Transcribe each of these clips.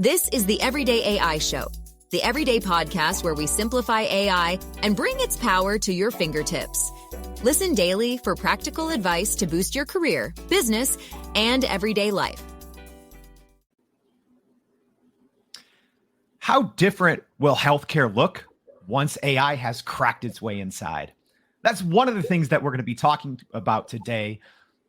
This is the Everyday AI Show, the everyday podcast where we simplify AI and bring its power to your fingertips. Listen daily for practical advice to boost your career, business, and everyday life. How different will healthcare look once AI has cracked its way inside? That's one of the things that we're going to be talking about today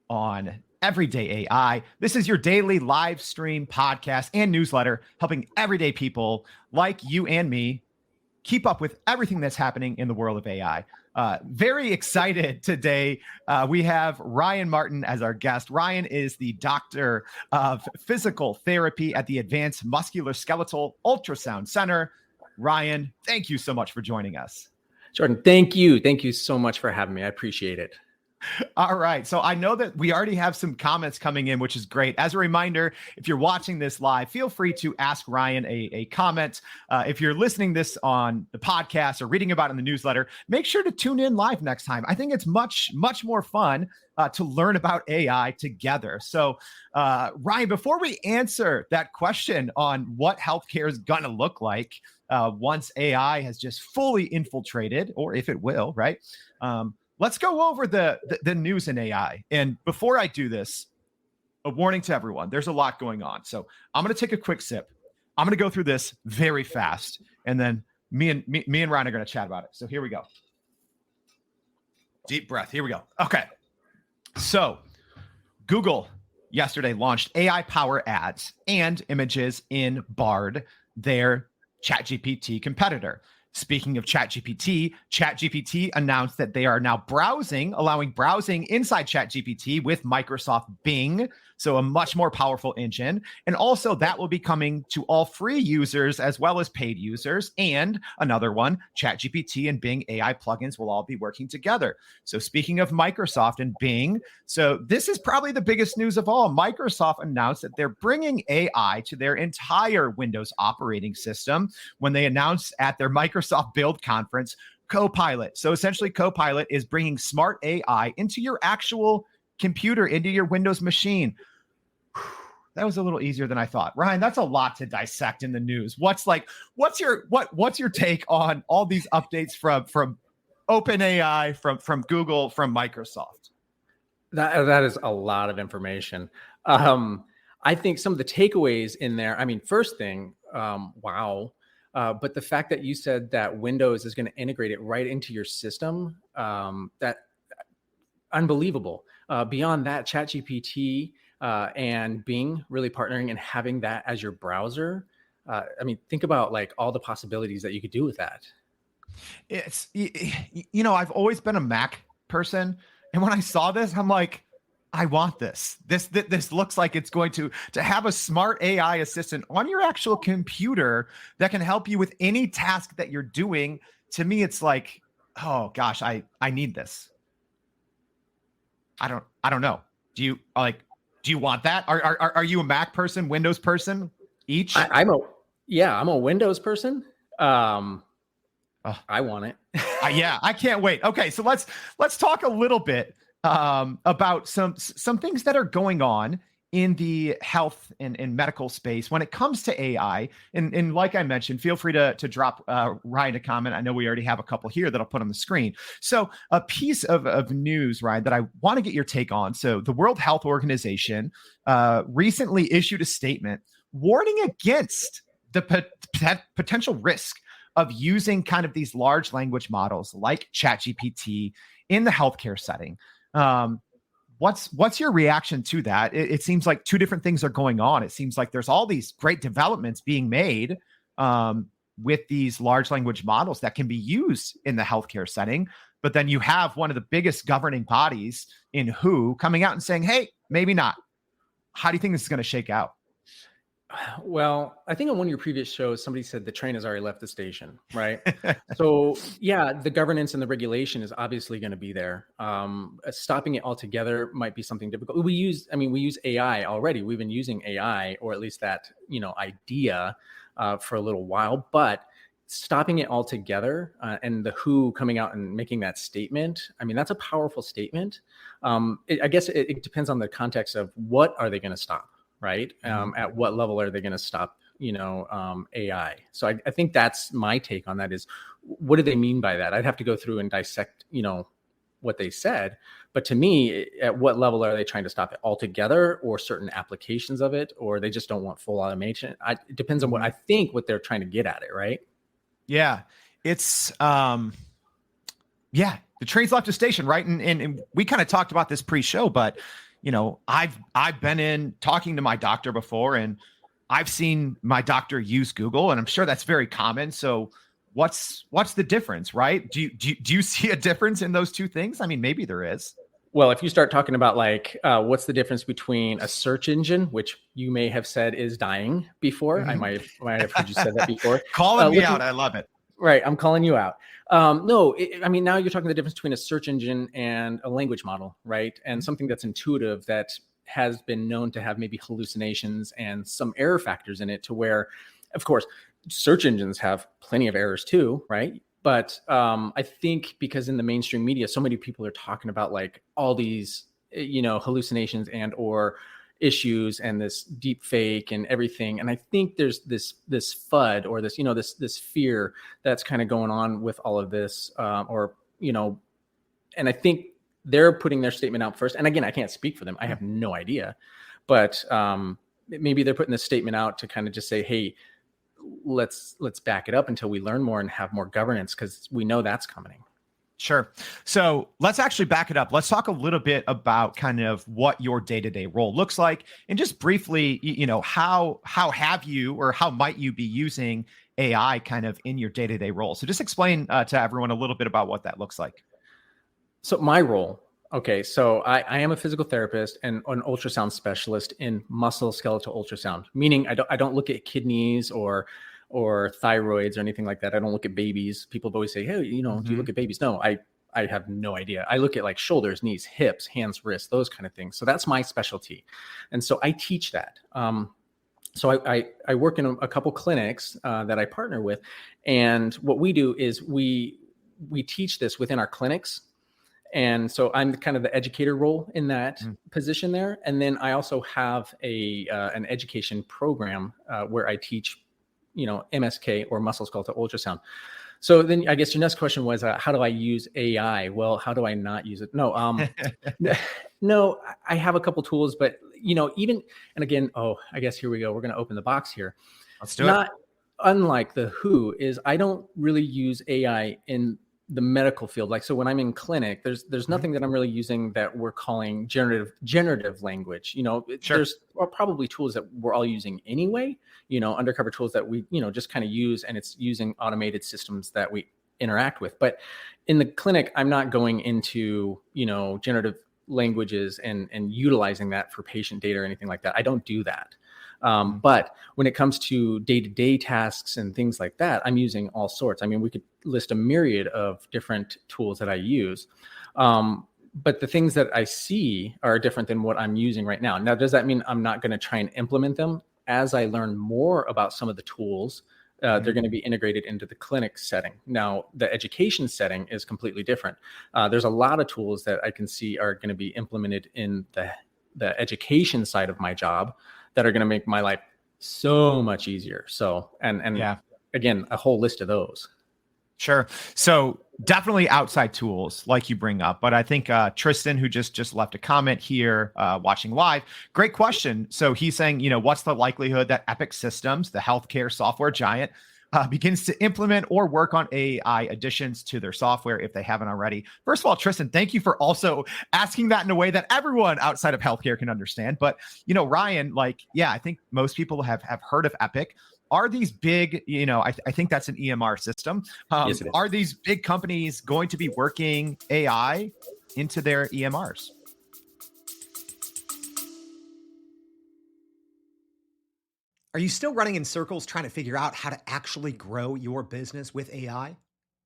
on Everyday AI. This is your daily live stream podcast and newsletter, helping everyday people like you and me keep up with everything that's happening in the world of AI. Very excited today. We have Ryan Martin as our guest. Ryan is the doctor of physical therapy at the Advanced Musculoskeletal Ultrasound Center. Ryan, thank you so much for joining us. Jordan, thank you. Thank you so much for having me. I appreciate it. All right. So I know that we already have some comments coming in, which is great. As a reminder, if you're watching this live, feel free to ask Ryan a comment. If you're listening this on the podcast or reading about it in the newsletter, make sure to tune in live next time. I think it's much more fun to learn about AI together. So Ryan, before we answer that question on what healthcare is going to look like once AI has just fully infiltrated, or if it will, right? Let's go over the news in AI. And before I do this, a warning to everyone, there's a lot going on. So I'm going to take a quick sip. I'm going to go through this very fast. And then me and Ryan are going to chat about it. So here we go. Deep breath. Here we go. Okay. So Google yesterday launched AI power ads and images in Bard, their ChatGPT competitor. Speaking of ChatGPT announced that they are now allowing browsing inside ChatGPT with Microsoft Bing, so a much more powerful engine. And also that will be coming to all free users as well as paid users. And another one, ChatGPT and Bing AI plugins will all be working together. So speaking of Microsoft and Bing, so this is probably the biggest news of all. Microsoft announced that they're bringing AI to their entire Windows operating system when they announced at their Microsoft Build conference, Copilot. So essentially Copilot is bringing smart AI into your actual computer, into your Windows machine. That was a little easier than I thought. Ryan, that's a lot to dissect in the news. What's your take on all these updates from OpenAI, from Google, from Microsoft? That is a lot of information. I think some of the takeaways in there, I mean, first thing, wow. But the fact that you said that Windows is going to integrate it right into your system, that unbelievable. Beyond that, ChatGPT and Bing really partnering and having that as your browser. I mean, think about like all the possibilities that you could do with that. It's, I've always been a Mac person. And when I saw this, I'm like, I want this. This looks like it's going to have a smart AI assistant on your actual computer that can help you with any task that you're doing. To me, it's like, oh gosh, I need this. I don't know. Do you want that? Are you a Mac person, Windows person each? I'm a Windows person. I want it. Yeah, I can't wait. Okay, so let's talk a little bit about some things that are going on in the health and medical space when it comes to AI. And like I mentioned, feel free to drop Ryan a comment. I know we already have a couple here that I'll put on the screen. So a piece of news, Ryan, that I want to get your take on. So the World Health Organization recently issued a statement warning against the potential risk of using kind of these large language models like ChatGPT in the healthcare setting. What's your reaction to that? It seems like two different things are going on. It seems like there's all these great developments being made with these large language models that can be used in the healthcare setting. But then you have one of the biggest governing bodies in WHO coming out and saying, hey, maybe not. How do you think this is going to shake out? Well, I think on one of your previous shows, somebody said the train has already left the station, right? So yeah, the governance and the regulation is obviously going to be there. Stopping it altogether might be something difficult. We use AI already. We've been using AI, or at least that, idea for a little while, but stopping it altogether and the WHO coming out and making that statement, I mean, that's a powerful statement. I guess it depends on the context of what are they going to stop? Right? At what level are they going to stop, AI. So I think that's my take on that is, what do they mean by that? I'd have to go through and dissect, what they said. But to me, at what level are they trying to stop it altogether, or certain applications of it, or they just don't want full automation? It depends on what they're trying to get at it, right? Yeah. It's, the train's left the station, right? And we kind of talked about this pre-show, but I've been in talking to my doctor before, and I've seen my doctor use Google, and I'm sure that's very common. So what's the difference, right? Do you see a difference in those two things? I mean, maybe there is. Well, if you start talking about what's the difference between a search engine, which you may have said is dying before, I might have heard you said that before. Calling me out, I love it. Right, I'm calling you out. No, now you're talking the difference between a search engine and a language model, right? And something that's intuitive, that has been known to have maybe hallucinations and some error factors in it, to where, of course, search engines have plenty of errors too, right? But I think because in the mainstream media, so many people are talking about all these, hallucinations and or issues and this deep fake and everything. And I think there's this FUD, or this fear that's kind of going on with all of this, and I think they're putting their statement out first. And again, I can't speak for them. I have no idea, but maybe they're putting this statement out to kind of just say, hey, let's back it up until we learn more and have more governance, because we know that's coming. Sure. So let's actually back it up. Let's talk a little bit about kind of what your day-to-day role looks like, and just briefly, how have you, or how might you be using AI kind of in your day-to-day role? So just explain to everyone a little bit about what that looks like. So my role, okay, so I am a physical therapist and an ultrasound specialist in musculoskeletal ultrasound, meaning I don't look at kidneys or thyroids or anything like that. I don't look at babies. People have always say, hey, do you look at babies? No, I have no idea. I look at shoulders, knees, hips, hands, wrists, those kind of things. So that's my specialty. And so I teach that. So I work in a couple clinics that I partner with. And what we do is we teach this within our clinics. And so I'm kind of the educator role in that position there. And then I also have an education program where I teach, MSK, or musculoskeletal ultrasound. So then I guess your next question was, how do I use AI? Well, how do I not use it? No, no, I have a couple tools, but and again, I guess here we go. We're going to open the box here. Let's do it. Unlike the WHO, is I don't really use AI in the medical field. So when I'm in clinic, there's nothing that I'm really using that we're calling generative language. Sure. There's probably tools that we're all using anyway, undercover tools that we, just kind of use, and it's using automated systems that we interact with. But in the clinic, I'm not going into, generative languages and utilizing that for patient data or anything like that. I don't do that. But when it comes to day-to-day tasks and things like that, I'm using all sorts. I mean, we could list a myriad of different tools that I use. But the things that I see are different than what I'm using right now. Now, does that mean I'm not going to try and implement them? As I learn more about some of the tools, they're going to be integrated into the clinic setting. Now, the education setting is completely different. There's a lot of tools that I can see are going to be implemented in the education side of my job that are going to make my life so much easier. So, and yeah, again, a whole list of those. Sure. So definitely outside tools like you bring up, but I think Tristan, who just left a comment here watching live, great question. So he's saying, what's the likelihood that Epic Systems, the healthcare software giant, begins to implement or work on AI additions to their software if they haven't already? First of all, Tristan, thank you for also asking that in a way that everyone outside of healthcare can understand. But, Ryan, I think most people have heard of Epic. Are these big, I think that's an EMR system. Yes, it is. Are these big companies going to be working AI into their EMRs? Are you still running in circles trying to figure out how to actually grow your business with AI?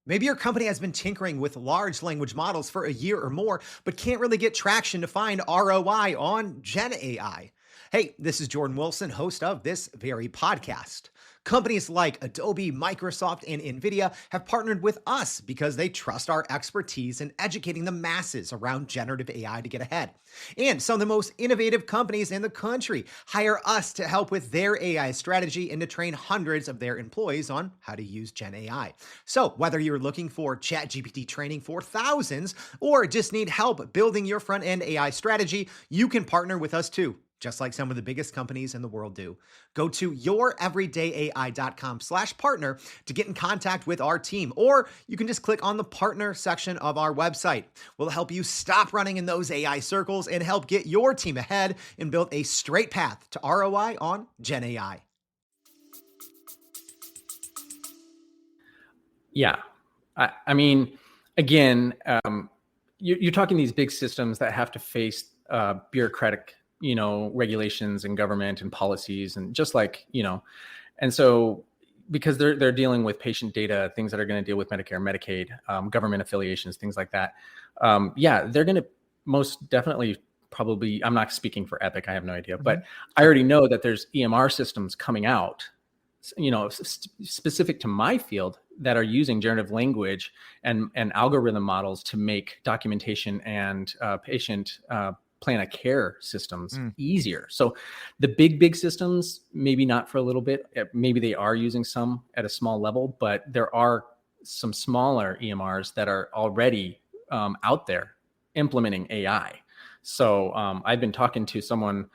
Maybe your company has been tinkering with large language models for a year or more, but can't really get traction to find ROI on Gen AI. Hey, this is Jordan Wilson, host of this very podcast. Companies like Adobe, Microsoft, and NVIDIA have partnered with us because they trust our expertise in educating the masses around generative AI to get ahead. And some of the most innovative companies in the country hire us to help with their AI strategy and to train hundreds of their employees on how to use Gen AI. So whether you're looking for ChatGPT training for thousands or just need help building your front-end AI strategy, you can partner with us too, just like some of the biggest companies in the world do. Go to youreverydayai.com/partner to get in contact with our team, or you can just click on the partner section of our website. We'll help you stop running in those AI circles and help get your team ahead and build a straight path to ROI on Gen AI. Yeah. I mean, again, you're talking these big systems that have to face bureaucratic, regulations and government and policies, and just like, and so because they're dealing with patient data, things that are going to deal with Medicare, Medicaid, government affiliations, things like that. They're going to most definitely probably, I'm not speaking for Epic, I have no idea, but I already know that there's EMR systems coming out, specific to my field, that are using generative language and algorithm models to make documentation and patient plan of care systems easier. So the big systems, maybe not for a little bit, maybe they are using some at a small level, but there are some smaller EMRs that are already out there implementing AI. So I've been talking to someone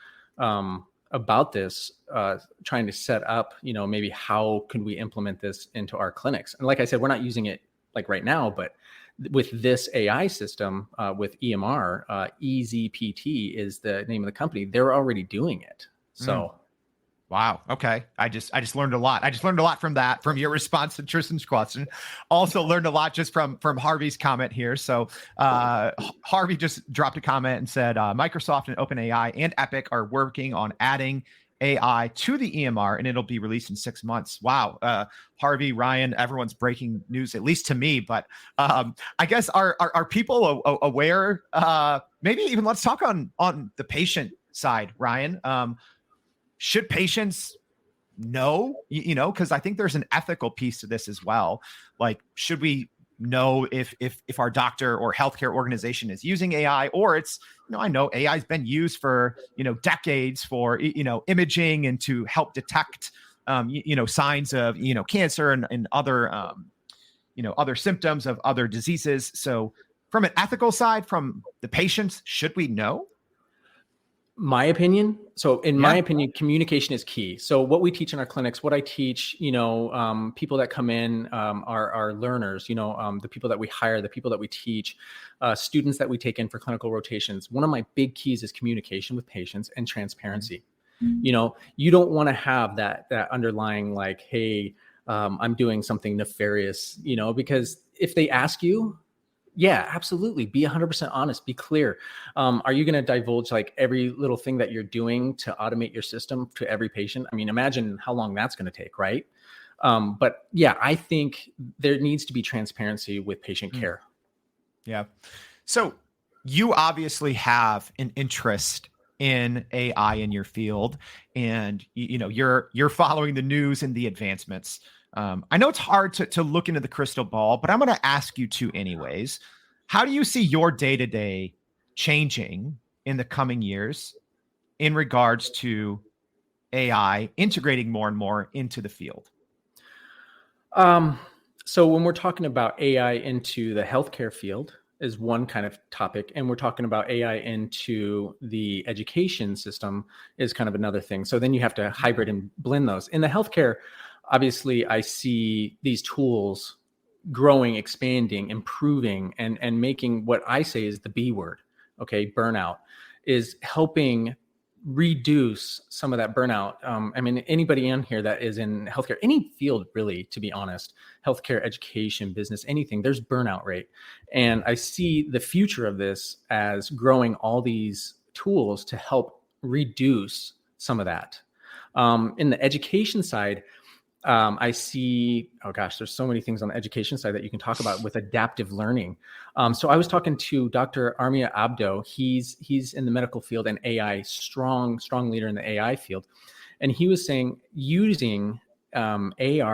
about this, trying to set up, maybe how can we implement this into our clinics? And like I said, we're not using it like right now, but with this AI system, with EMR, EZPT is the name of the company. They're already doing it. So, wow. Okay. I just learned a lot. I just learned a lot from that, from your response to Tristan's question. Also learned a lot just from Harvey's comment here. So Harvey just dropped a comment and said, Microsoft and OpenAI and Epic are working on adding AI to the EMR, and it'll be released in 6 months. Wow. Harvey, Ryan, everyone's breaking news, at least to me. But I guess are people aware? Maybe even let's talk on the patient side, Ryan. Should patients know, because I think there's an ethical piece to this as well. Like, should we know if our doctor or healthcare organization is using AI, or it's, I know AI has been used for, decades for, imaging and to help detect, signs of, cancer and other, other symptoms of other diseases. So from an ethical side, from the patients, should we know? My opinion. So in my opinion, communication is key. So what we teach in our clinics, what I teach, people that come in are learners, the people that we hire, the people that we teach, students that we take in for clinical rotations. One of my big keys is communication with patients and transparency. You don't want to have that underlying like, hey, I'm doing something nefarious, because if they ask you, yeah, absolutely. Be 100% honest. Be clear. Are you going to divulge like every little thing that you're doing to automate your system to every patient? I mean, imagine how long that's going to take, right? But yeah, I think there needs to be transparency with patient care. Yeah. So you obviously have an interest in AI in your field, and you're following the news and the advancements. I know it's hard to look into the crystal ball, but I'm going to ask you to anyways. How do you see your day-to-day changing in the coming years in regards to AI integrating more and more into the field? So when we're talking about AI into the healthcare field is one kind of topic, and we're talking about AI into the education system is kind of another thing. So then you have to hybrid and blend those. In the healthcare, obviously, I see these tools growing, expanding, improving, and making what I say is the B word, okay, burnout, is helping reduce some of that burnout. I mean, anybody in here that is in healthcare, any field really, to be honest, healthcare, education, business, anything, there's burnout rate. And I see the future of this as growing all these tools to help reduce some of that. In the education side, I see, oh gosh, there's so many things on the education side that you can talk about with adaptive learning. So I was talking to Dr. Armia Abdo. He's in the medical field and AI, strong leader in the AI field. And he was saying using AR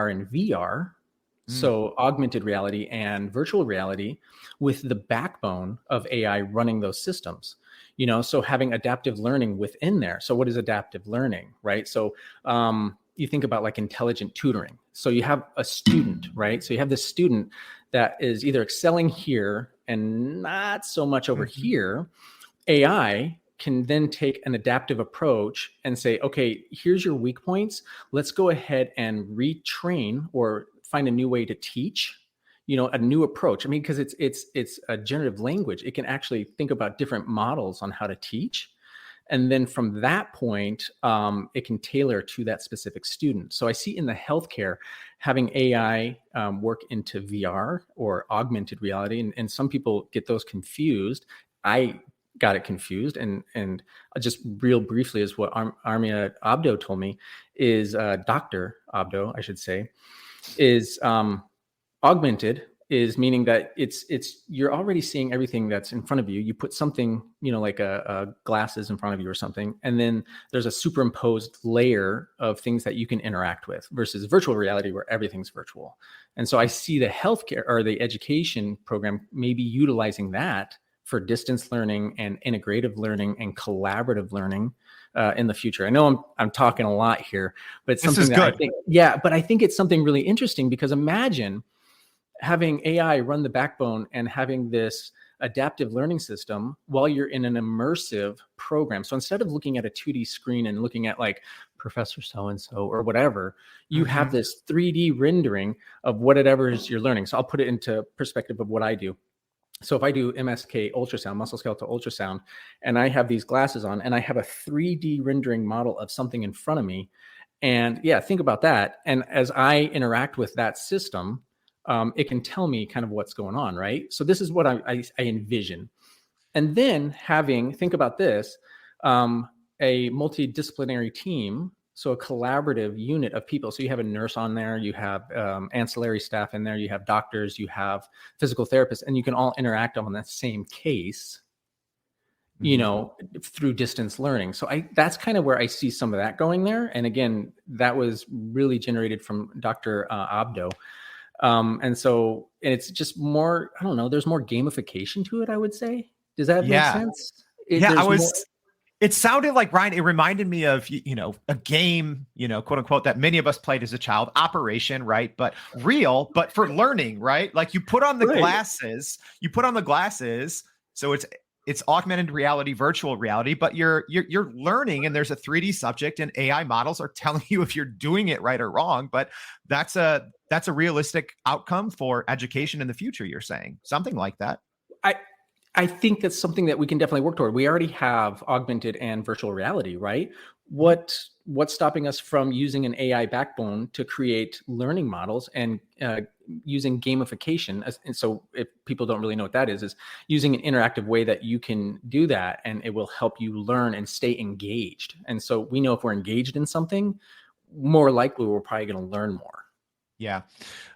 and VR, so augmented reality and virtual reality, with the backbone of AI running those systems. So having adaptive learning within there. So what is adaptive learning, right? So you think about like intelligent tutoring. So you have a student, right? So you have this student that is either excelling here and not so much over here. AI can then take an adaptive approach and say, okay, here's your weak points. Let's go ahead and retrain or find a new way to teach, a new approach. I mean, because it's a generative language. It can actually think about different models on how to teach. And then from that point, it can tailor to that specific student. So I see in the healthcare, having AI work into VR or augmented reality, and some people get those confused. I got it confused. And just real briefly is what Armia Abdo told me is, Dr. Abdo, I should say, is augmented is meaning that it's you're already seeing everything that's in front of you. You put something, like a glasses in front of you or something, and then there's a superimposed layer of things that you can interact with, versus virtual reality where everything's virtual. And so I see the healthcare or the education program maybe utilizing that for distance learning and integrative learning and collaborative learning in the future. I know I'm talking a lot here, but it's something that I think, but I think it's something really interesting, because imagine having AI run the backbone and having this adaptive learning system while you're in an immersive program. So instead of looking at a 2D screen and looking at like Professor so-and-so or whatever, you have this 3D rendering of whatever it is you're learning. So I'll put it into perspective of what I do. So if I do MSK Ultrasound, musculoskeletal ultrasound, and I have these glasses on and I have a 3D rendering model of something in front of me, and think about that. And as I interact with that system, it can tell me kind of what's going on, right? So this is what I envision. And then think about this, a multidisciplinary team, so a collaborative unit of people. So you have a nurse on there, you have ancillary staff in there, you have doctors, you have physical therapists, and you can all interact on that same case, through distance learning. So that's kind of where I see some of that going there. And again, that was really generated from Dr. Abdo. And it's just more, I don't know, there's more gamification to it, I would say. Does that make sense? It sounded like, Ryan, it reminded me of, a game, quote unquote, that many of us played as a child, Operation, right? But real, but for learning, right? Like you put on the glasses, so it's augmented reality, virtual reality, but you're learning, and there's a 3D subject, and AI models are telling you if you're doing it right or wrong. But that's a realistic outcome for education in the future. You're saying something like that. I think that's something that we can definitely work toward. We already have augmented and virtual reality, right? What's stopping us from using an AI backbone to create learning models and using gamification? And so if people don't really know what that is using an interactive way that you can do that, and it will help you learn and stay engaged. And so we know if we're engaged in something, more likely we're probably going to learn more. Yeah.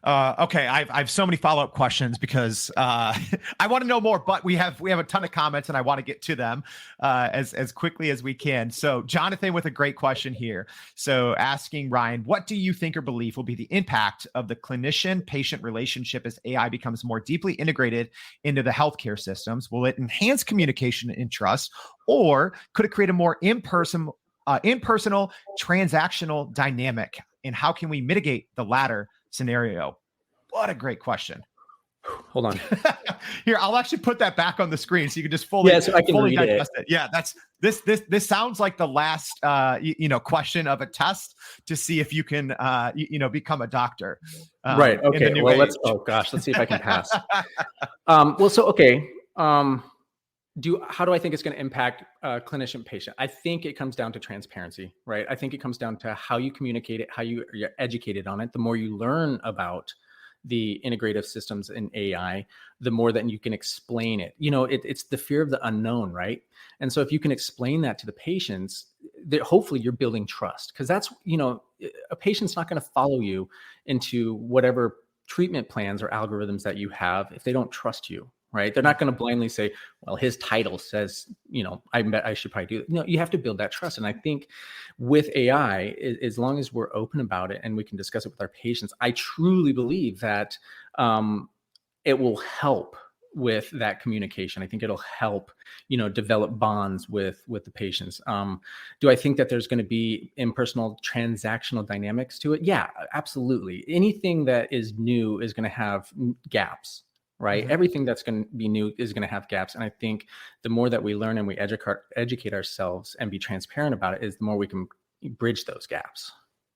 Okay. I've so many follow-up questions because I want to know more, but we have a ton of comments and I want to get to them as quickly as we can. So Jonathan with a great question here. So asking Ryan, what do you think or believe will be the impact of the clinician-patient relationship as AI becomes more deeply integrated into the healthcare systems? Will it enhance communication and trust, or could it create a more impersonal, transactional dynamic? And how can we mitigate the latter scenario? What a great question. Hold on. Here, I'll actually put that back on the screen so you can just fully digest it. Yeah, that's this sounds like the last question of a test to see if you can become a doctor. Right. Okay. Well, let's see if I can pass. How do I think it's going to impact clinician patient? I think it comes down to transparency, right? I think it comes down to how you communicate it, how you're educated on it. The more you learn about the integrative systems in AI, the more that you can explain it. It's the fear of the unknown, right? And so if you can explain that to the patients, that hopefully you're building trust, because that's, a patient's not going to follow you into whatever treatment plans or algorithms that you have if they don't trust you, right? They're not going to blindly say, well, his title says, I bet I should probably do it. No, you have to build that trust. And I think with AI, as long as we're open about it and we can discuss it with our patients, I truly believe that it will help with that communication. I think it'll help, develop bonds with the patients. Do I think that there's going to be impersonal transactional dynamics to it? Yeah, absolutely. Anything that is new is going to have gaps, right? Mm-hmm. Everything that's going to be new is going to have gaps. And I think the more that we learn and we educate ourselves and be transparent about it, is the more we can bridge those gaps.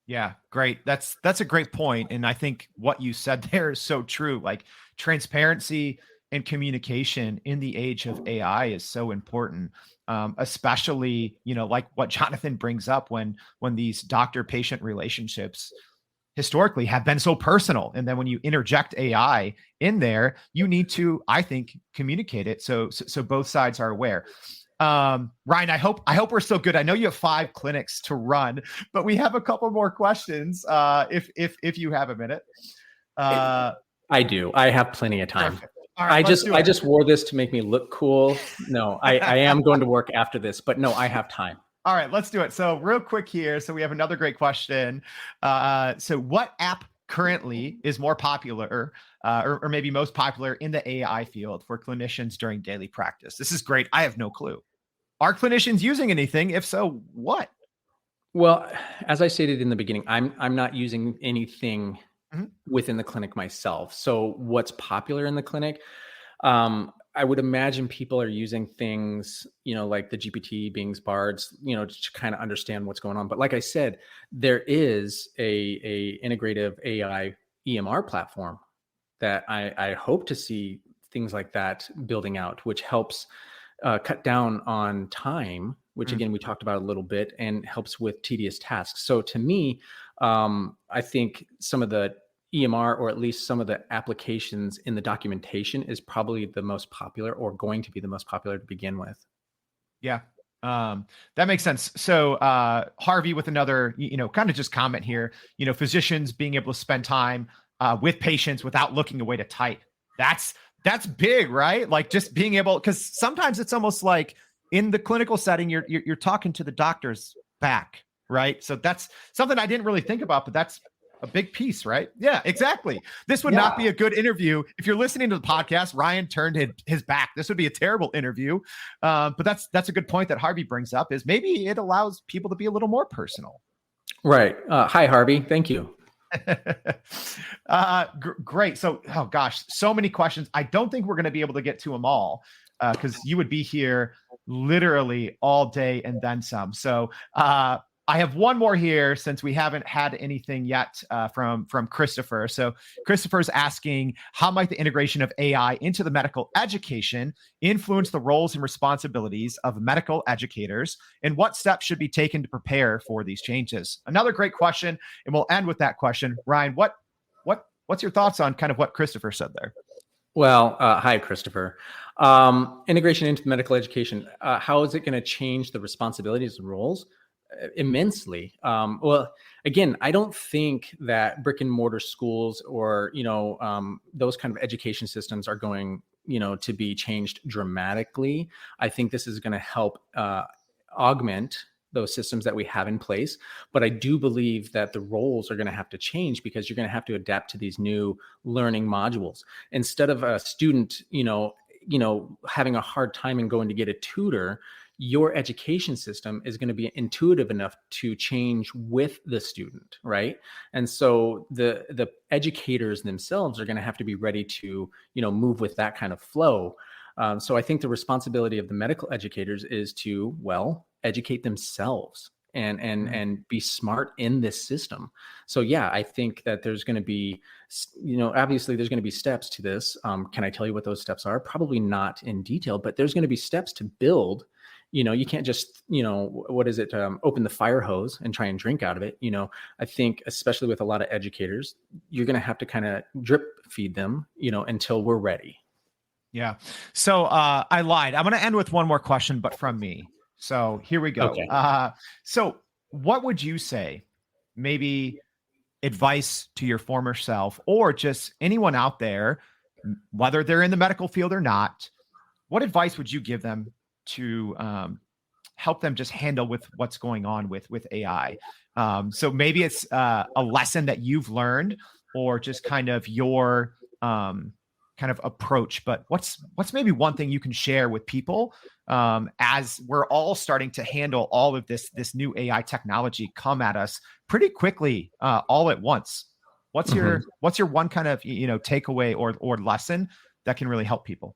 Yeah, great. That's a great point. And I think what you said there is so true. Like, transparency and communication in the age of AI is so important, especially, like what Jonathan brings up when these doctor-patient relationships historically have been so personal. And then when you interject AI in there, you need to, I think, communicate it so both sides are aware. Ryan, I hope we're still good. I know you have 5 clinics to run, but we have a couple more questions. If you have a minute. I do. I have plenty of time. Perfect. All right, I just wore this to make me look cool. No, I am going to work after this, but no, I have time. All right, let's do it. So real quick here. So we have another great question. So what app currently is more popular or maybe most popular in the AI field for clinicians during daily practice? This is great. I have no clue. Are clinicians using anything? If so, what? Well, as I stated in the beginning, I'm not using anything within the clinic myself. So what's popular in the clinic? I would imagine people are using things, like the GPT, Bing's, Bard's, to kind of understand what's going on. But like I said, there is a integrative AI EMR platform that I hope to see things like that building out, which helps cut down on time, which again, we talked about a little bit, and helps with tedious tasks. So to me, I think some of the EMR, or at least some of the applications in the documentation, is probably the most popular, or going to be the most popular to begin with. Yeah, that makes sense. So Harvey with another, kind of just comment here, physicians being able to spend time with patients without looking away to type. That's big, right? Like, just being able, because sometimes it's almost like in the clinical setting, you're talking to the doctor's back, right? So that's something I didn't really think about, but that's a big piece, right? Yeah, exactly. This would not be a good interview. If you're listening to the podcast, Ryan turned his back. This would be a terrible interview. But that's a good point that Harvey brings up, is maybe it allows people to be a little more personal. Right. Hi, Harvey. Thank you. Great. So, oh gosh, so many questions. I don't think we're going to be able to get to them all, because you would be here literally all day and then some. So, I have one more here, since we haven't had anything yet from Christopher. So Christopher's asking, how might the integration of AI into the medical education influence the roles and responsibilities of medical educators, and what steps should be taken to prepare for these changes? Another great question, and we'll end with that question. Ryan, what's your thoughts on kind of what Christopher said there? Well, hi, Christopher. Integration into medical education, how is it going to change the responsibilities and roles? Immensely. Well, again, I don't think that brick and mortar schools or, those kind of education systems are going, to be changed dramatically. I think this is going to help augment those systems that we have in place. But I do believe that the roles are going to have to change, because you're going to have to adapt to these new learning modules. Instead of a student, having a hard time and going to get a tutor, your education system is going to be intuitive enough to change with the student, right? And so the educators themselves are going to have to be ready to, move with that kind of flow. So I think the responsibility of the medical educators is to, educate themselves and be smart in this system. So yeah, I think that there's going to be, obviously there's going to be steps to this. Can I tell you what those steps are? Probably not in detail, but there's going to be steps to build. You can't just, open the fire hose and try and drink out of it. I think, especially with a lot of educators, you're going to have to kind of drip feed them, until we're ready. Yeah. So I lied. I'm going to end with one more question, but from me. So here we go. Okay. So what would you say, maybe advice to your former self or just anyone out there, whether they're in the medical field or not, what advice would you give them to help them just handle with what's going on with AI? So maybe it's a lesson that you've learned or just kind of your kind of approach, but what's maybe one thing you can share with people as we're all starting to handle all of this new AI technology come at us pretty quickly all at once? What's your one kind of takeaway or lesson that can really help people?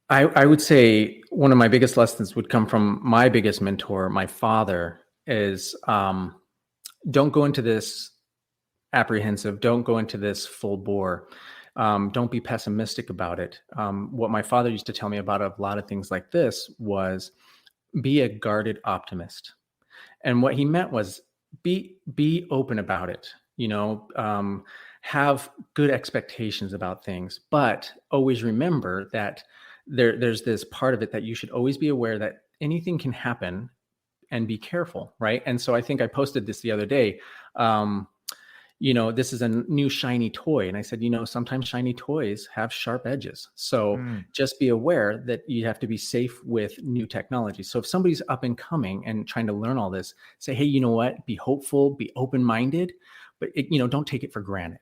I would say one of my biggest lessons would come from my biggest mentor, my father, is don't go into this apprehensive, don't go into this full bore. Don't be pessimistic about it. What my father used to tell me about a lot of things like this was be a guarded optimist. And what he meant was be open about it, have good expectations about things, but always remember that there's this part of it that you should always be aware that anything can happen and be careful, right? And so I think I posted this the other day. This is a new shiny toy. And I said, sometimes shiny toys have sharp edges. So just be aware that you have to be safe with new technology. So if somebody's up and coming and trying to learn all this, say, hey, you know what? Be hopeful, be open-minded, but don't take it for granted.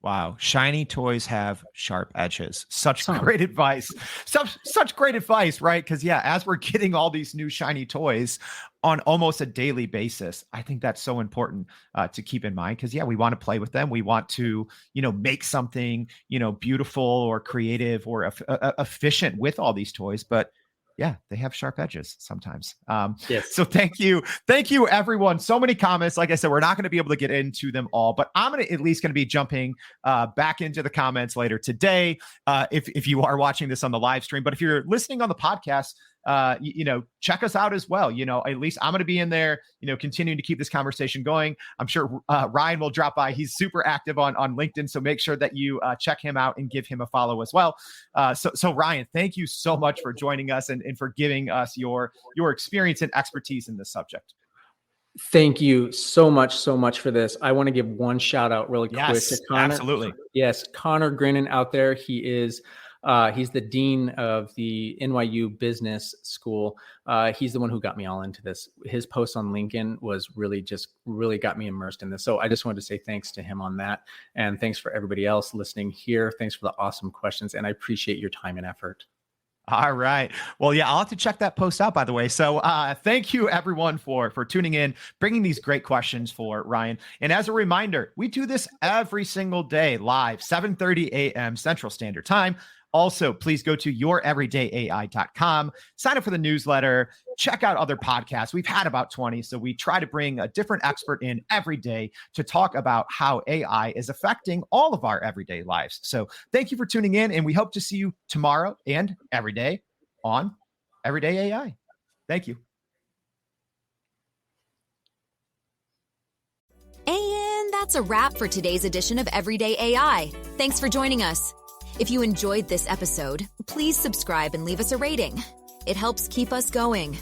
Wow. Shiny toys have sharp edges. Such great advice. Such great advice, right? Because as we're getting all these new shiny toys on almost a daily basis, I think that's so important to keep in mind because we want to play with them. We want to, make something, beautiful or creative or efficient with all these toys, but they have sharp edges sometimes. Yes. So thank you, everyone. So many comments. Like I said, we're not going to be able to get into them all, but I'm at least going to be jumping back into the comments later today. If you are watching this on the live stream, but if you're listening on the podcast, check us out as well. At least I'm going to be in there, continuing to keep this conversation going. I'm sure Ryan will drop by. He's super active on LinkedIn. So make sure that you check him out and give him a follow as well. So Ryan, thank you so much for joining us and for giving us your experience and expertise in this subject. Thank you so much for this. I want to give one shout out really quick to Connor. Absolutely. Yes. Connor Grinnan out there. He is he's the dean of the NYU Business School. He's the one who got me all into this. His post on LinkedIn was really got me immersed in this. So I just wanted to say thanks to him on that. And thanks for everybody else listening here. Thanks for the awesome questions. And I appreciate your time and effort. All right. Well, I'll have to check that post out, by the way. So thank you, everyone, for tuning in, bringing these great questions for Ryan. And as a reminder, we do this every single day live, 7:30 a.m. Central Standard Time. Also, please go to youreverydayai.com, sign up for the newsletter, check out other podcasts. We've had about 20, so we try to bring a different expert in every day to talk about how AI is affecting all of our everyday lives. So thank you for tuning in, and we hope to see you tomorrow and every day on Everyday AI. Thank you. And that's a wrap for today's edition of Everyday AI. Thanks for joining us. If you enjoyed this episode, please subscribe and leave us a rating. It helps keep us going.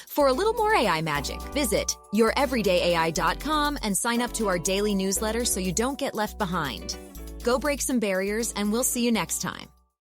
For a little more AI magic, visit youreverydayai.com and sign up to our daily newsletter so you don't get left behind. Go break some barriers, and we'll see you next time.